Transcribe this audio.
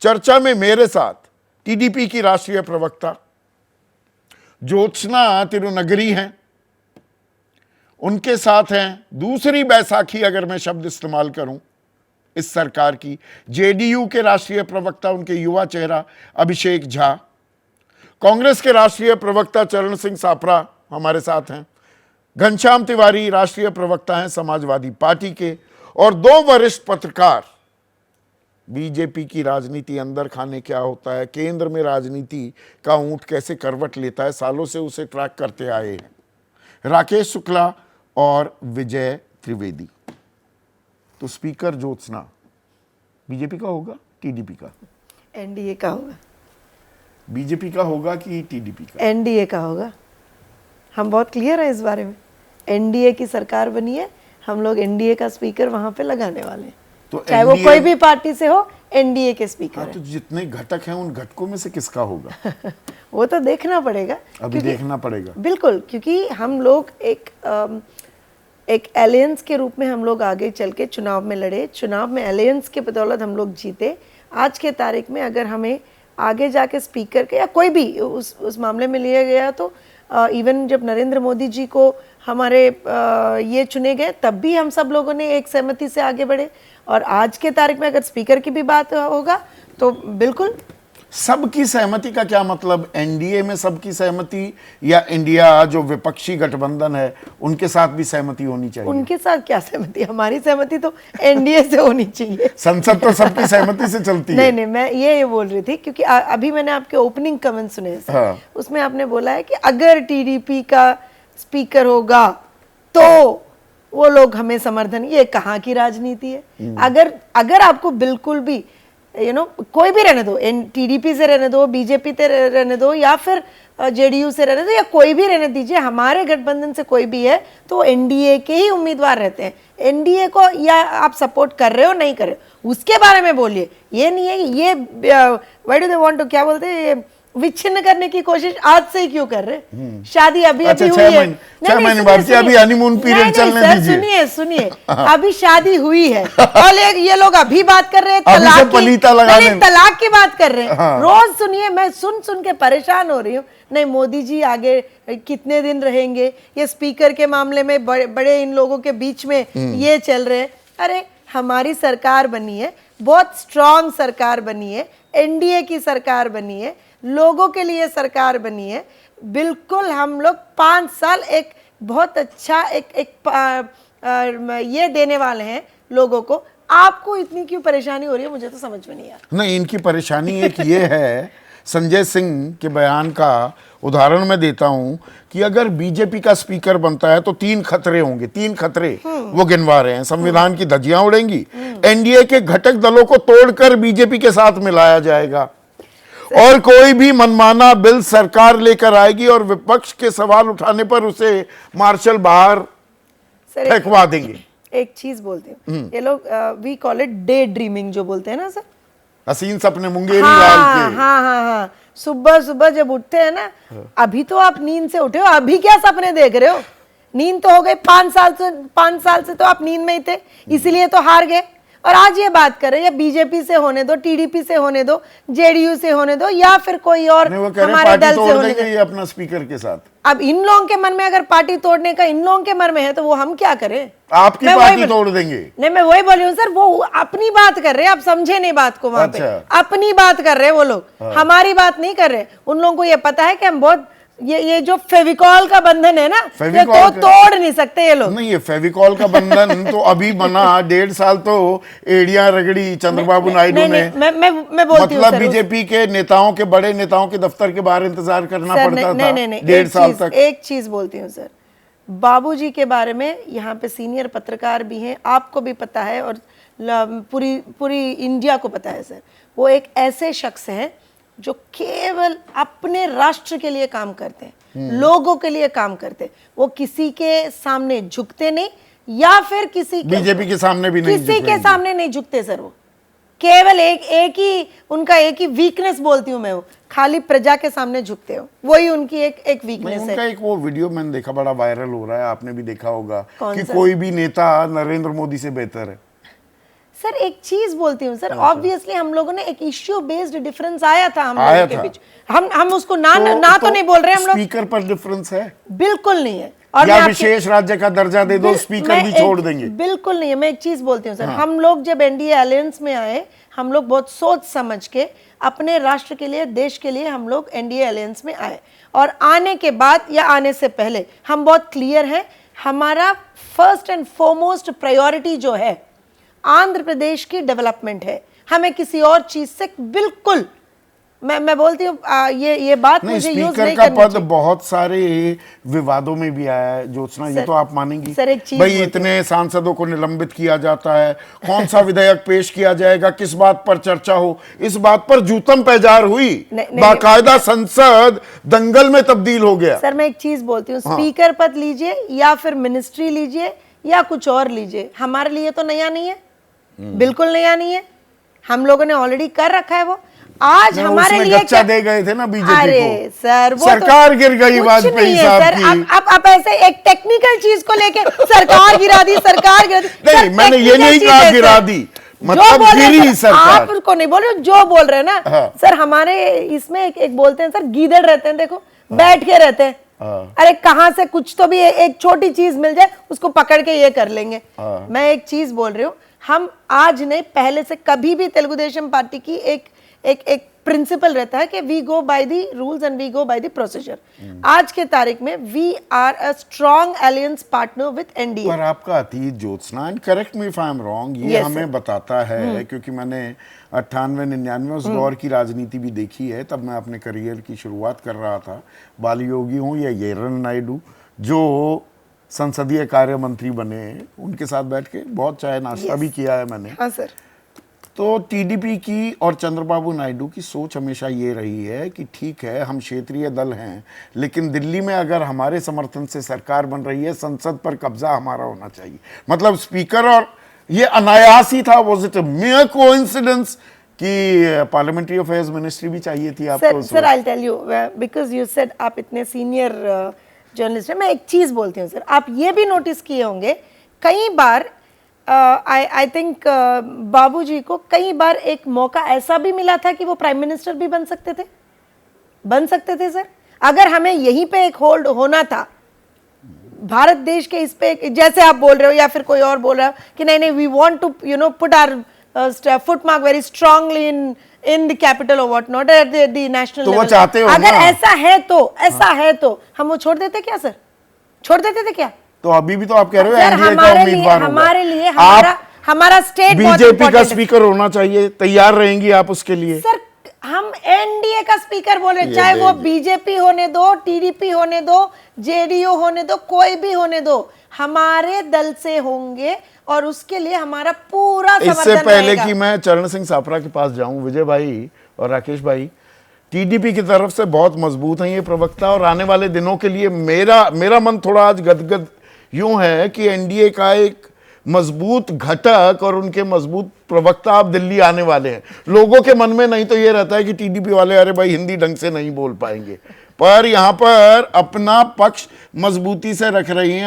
चर्चा में मेरे साथ टीडीपी की राष्ट्रीय प्रवक्ता ज्योत्सना तिरुनगरी हैं, उनके साथ हैं दूसरी बैसाखी, अगर मैं शब्द इस्तेमाल करूं इस सरकार की, जेडीयू के राष्ट्रीय प्रवक्ता, उनके युवा चेहरा अभिषेक झा, कांग्रेस के राष्ट्रीय प्रवक्ता चरण सिंह सापरा हमारे साथ हैं, घनश्याम तिवारी राष्ट्रीय प्रवक्ता हैं समाजवादी पार्टी के, और दो वरिष्ठ पत्रकार बीजेपी की राजनीति अंदर खाने क्या होता है, केंद्र में राजनीति का ऊंट कैसे करवट लेता है, सालों से उसे ट्रैक करते आए हैं, राकेश शुक्ला और विजय त्रिवेदी। तो स्पीकर ज्योत्सना बीजेपी का होगा, टीडीपी का? एनडीए का होगा। बीजेपी का होगा कि टीडीपी का? एनडीए का होगा। हम बहुत क्लियर है इस बारे में। एनडीए की सरकार बनी है, हम लोग एनडीए का स्पीकर वहां पे लगाने वाले हैं, तो चाहे वो कोई भी पार्टी से हो, एनडीए के स्पीकर। हाँ, तो जितने घटक हैं उन घटकों में से किसका होगा? वो तो देखना पड़ेगा, अभी देखना पड़ेगा। बिल्कुल, क्योंकि हम लोग एक एलियंस के रूप में हम लोग आगे चल के चुनाव में लड़े, चुनाव में एलियंस के बदौलत हम लोग जीते। आज के तारीख में अगर हमें आगे जाके स्पीकर के या कोई भी उस मामले में लिया गया, तो इवन जब नरेंद्र मोदी जी को हमारे ये चुने गए, तब भी हम सब लोगों ने एक सहमति से आगे बढ़े। और आज के तारीख में अगर स्पीकर की भी बात होगा तो बिल्कुल। सबकी सहमति का क्या मतलब? एनडीए में सबकी सहमति, या इंडिया जो विपक्षी गठबंधन है उनके साथ भी सहमति होनी चाहिए? उनके साथ क्या सहमति, हमारी सहमति तो एनडीए से होनी चाहिए। संसद तो सबकी सहमति से चलती है। नहीं, मैं ये बोल रही थी क्योंकि अभी मैंने आपके ओपनिंग कमेंट सुने। हाँ। उसमें आपने बोला है कि अगर टीडीपी का स्पीकर होगा तो वो लोग हमें समर्थन। ये कहाँ की राजनीति है? अगर आपको बिल्कुल भी कोई भी रहने दो, टीडीपी से रहने दो, बीजेपी से रहने दो, या फिर जेडीयू से रहने दो, या कोई भी रहने दीजिए, हमारे गठबंधन से कोई भी है तो एनडीए के ही उम्मीदवार रहते हैं। एनडीए को या आप सपोर्ट कर रहे हो नहीं कर रहे हो उसके बारे में बोलिए। ये नहीं है ये why do they want to, क्या बोलते हैं, विच्छिन्न करने की कोशिश आज से ही क्यों कर रहे? शादी अभी अच्छा, हुई है, 6 महीने बाद, अभी हनीमून पीरियड चलने दीजिए। सुनिए अभी शादी हुई है और ये लोग अभी बात कर रहे हैं तलाक की बात कर रहे हैं। हाँ। रोज सुनिए, मैं सुन के परेशान हो रही हूँ। नहीं, मोदी जी आगे कितने दिन रहेंगे, ये स्पीकर के मामले में बड़े इन लोगों के बीच में ये चल रहे हैं। अरे हमारी सरकार बनी है, बहुत स्ट्रांग सरकार बनी है, एनडीए की सरकार बनी है, लोगों के लिए सरकार बनी है। बिल्कुल हम लोग 5 साल एक बहुत अच्छा ये देने वाले हैं लोगों को। आपको इतनी क्यों परेशानी हो रही है, मुझे तो समझ में नहीं आ रहा। नहीं, इनकी परेशानी एक ये है, संजय सिंह के बयान का उदाहरण मैं देता हूं कि अगर बीजेपी का स्पीकर बनता है तो 3 खतरे होंगे। 3 खतरे वो गिनवा रहे हैं। संविधान की धज्जियां उड़ेंगी, एनडीए के घटक दलों को तोड़कर बीजेपी के साथ मिलाया जाएगा, और कोई भी मनमाना बिल सरकार लेकर आएगी और विपक्ष के सवाल उठाने पर उसे मार्शल बाहर फेंकवा देंगे। एक चीज बोलते हैं ये लोग, we call it daydreaming, जो बोलते हैं ना सर, हसीन सपने मुंगेरी लाल के। हाँ। सुबह जब उठते हैं ना, अभी तो आप नींद से उठे हो, अभी क्या सपने देख रहे हो? नींद तो हो गई 5 साल से तो आप नींद में ही थे, इसीलिए तो हार गए। और आज ये बात कर रहे हैं, बीजेपी से होने दो, टीडीपी से होने दो, जेडीयू से होने दो, या फिर कोई और हमारे दल से होने दो, अपना स्पीकर के साथ। अब इन लोगों के मन में अगर पार्टी तोड़ने का इन लोगों के मन में है तो वो हम क्या करें? आपकी पार्टी तोड़ देंगे? नहीं, मैं वही बोल रही हूँ सर, वो अपनी बात कर रहे हैं, आप समझे नहीं बात को। वहां पे अपनी बात कर रहे हैं वो लोग, हमारी बात नहीं कर रहे। उन लोगों को ये पता है कि हम बहुत ये जो फेविकॉल का बंधन है ना, ये तो तोड़ नहीं सकते ये लोग। नहीं, ये फेविकॉल का बंधन तो अभी बना, 1.5 साल तो एड़ियां रगड़ी चंद्रबाबू नायडू ने। मैं बोलती हूँ मतलब बीजेपी के नेताओं के, बड़े नेताओं के दफ्तर के बाहर इंतजार करना पड़ता था 1.5 साल तक। एक चीज बोलती हूँ सर, बाबूजी के बारे में यहाँ पे सीनियर पत्रकार भी हैं, आपको भी पता है और पूरी इंडिया को पता है सर। वो एक ऐसे शख्स हैं जो केवल अपने राष्ट्र के लिए काम करते हैं, लोगों के लिए काम करते हैं। वो किसी के सामने झुकते नहीं, या फिर बीजेपी के सामने भी नहीं, किसी के सामने नहीं झुकते सर। वो केवल एक ही वीकनेस बोलती हूँ मैं, वो खाली प्रजा के सामने झुकते हो, वही उनकी एक वीकनेस है। उनका एक वो वीडियो मैंने देखा, बड़ा वायरल हो रहा है, आपने भी देखा होगा कि कोई भी नेता नरेंद्र मोदी से बेहतर है। सर एक चीज बोलती हूँ सर, ऑब्वियसली हम लोगों ने एक इश्यू बेस्ड डिफरेंस आया था हम लोगों के बीच, हम उसको ना तो नहीं बोल रहे हम लोग, स्पीकर पर डिफरेंस है, बिल्कुल नहीं है। और या विशेष राज्य का दर्जा दे दो, स्पीकर भी छोड़ देंगे, बिल्कुल नहीं है। मैं एक चीज बोलती हूँ सर, हम लोग जब एनडीए अलायंस में आए, हम लोग बहुत सोच समझ के अपने राष्ट्र के लिए, देश के लिए हम लोग एनडीए अलायंस में आए, और आने के बाद या आने से पहले हम बहुत क्लियर हैं, हमारा फर्स्ट एंड फॉरमोस्ट प्रायोरिटी जो है आंध्र प्रदेश की डेवलपमेंट है, हमें किसी और चीज से बिल्कुल, मैं बोलती हूँ ये बात मुझे यूज नहीं का करनी पद चाहिए। बहुत सारे विवादों में भी आया है ज्योत्सना, ये तो आप मानेंगी सर एक चीज भाई, इतने सांसदों को निलंबित किया जाता है, कौन सा विधेयक पेश किया जाएगा, किस बात पर चर्चा हो, इस बात पर जूतम पैजार हुई, बाकायदा संसद दंगल में तब्दील हो गया। सर मैं एक चीज बोलती हूँ, स्पीकर पद लीजिए या फिर मिनिस्ट्री लीजिए या कुछ और लीजिए, हमारे लिए तो नया नहीं है, बिल्कुल नया नहीं है, हम लोगों ने ऑलरेडी कर रखा है वो। आज हमारे लिए क्या दे गए थे ना बीजेपी अरे को, सर वो सरकार गिर गई वाजपेयी साहब की। आप ऐसे एक टेक्निकल चीज को लेके सरकार गिरा दी, सरकार गिरा दी, नहीं, मैंने ये नहीं कहा गिरा दी, मतलब गिरी सरकार। आप उसको नहीं बोल रहे, जो बोल रहे हैं ना सर, हमारे इसमें एक बोलते हैं सर, गीदड़ रहते हैं, देखो बैठ के रहते हैं, अरे कहां से कुछ तो भी एक छोटी चीज मिल जाए उसको पकड़ के ये कर लेंगे। मैं एक चीज बोल रही हूँ, हम आज नहीं पहले से कभी भी तेलुगु देशम पार्टी की एक प्रिंसिपल रहता है कि we go by the rules and we go by the procedure. आज के तारीख में we are a strong alliance partner with NDA. पर आपका अतीत Jyotsna, and correct me if I am wrong, ये हमें बताता है, क्योंकि मैंने 98-99 उस दौर की राजनीति भी देखी है, तब मैं अपने करियर की शुरुआत कर रहा था। बाल योगी हूँ या येरन नायडू जो संसदीय कार्य मंत्री बने, उनके साथ बैठ के बहुत चाय नाश्ता भी किया है मैंने। हाँ सर। तो टीडीपी की और चंद्रबाबू नायडू की सोच हमेशा ये रही है कि ठीक है हम क्षेत्रीय दल हैं, लेकिन दिल्ली में अगर हमारे समर्थन से सरकार बन रही है, संसद पर कब्जा हमारा होना चाहिए। मतलब स्पीकर, और ये अनायास ही था, was it a mere coincidence कि पार्लियामेंट्री अफेयर्स मिनिस्ट्री भी चाहिए थी आपको? Sir I tell you, because you said आप इतने सीनियर जर्नलिस्ट हैं, मैं एक चीज बोलती हूँ सर, आप ये भी नोटिस किए होंगे कई बार, आई थिंक बाबूजी को कई बार एक मौका ऐसा भी मिला था कि वो प्राइम मिनिस्टर भी बन सकते थे सर। अगर हमें यहीं पे एक होल्ड होना था भारत देश के इस पे, जैसे आप बोल रहे हो या फिर कोई और बोल रहा हो कि नहीं we want to put our foot mark very strongly in the capital और what not at the national level. चाहते हो अगर ऐसा है तो हम वो छोड़ देते क्या सर? छोड़ देते थे क्या? तो अभी भी तो आप कह रहे हो एनडीए का उम्मीदवार होगा। हमारे लिए हमारा स्टेट बीजेपी का स्पीकर होना चाहिए, तैयार रहेंगी आप उसके लिए? सर हम एनडीए का स्पीकर बोल रहे, चाहे वो बीजेपी होने दो, टीडीपी होने दो, जेडीयू होने दो, कोई भी होने दो, हमारे दल से होंगे और उसके लिए हमारा पूरा समर्थन रहेगा। इससे पहले कि मैं चरण सिंह सापरा के पास जाऊं, विजय भाई और राकेश भाई, टीडीपी की तरफ से बहुत मजबूत हैं ये प्रवक्ता, और आने वाले दिनों के लिए मेरा मन थोड़ा आज गदगद यूं है कि एनडीए का एक मजबूत घटक और उनके मजबूत प्रवक्ता अब दिल्ली आने वाले हैं। लोगों के मन में नहीं तो ये रहता है कि टीडीपी वाले अरे भाई हिंदी ढंग से नहीं बोल पाएंगे, पर यहां पर अपना पक्ष मजबूती से रख रही हैं।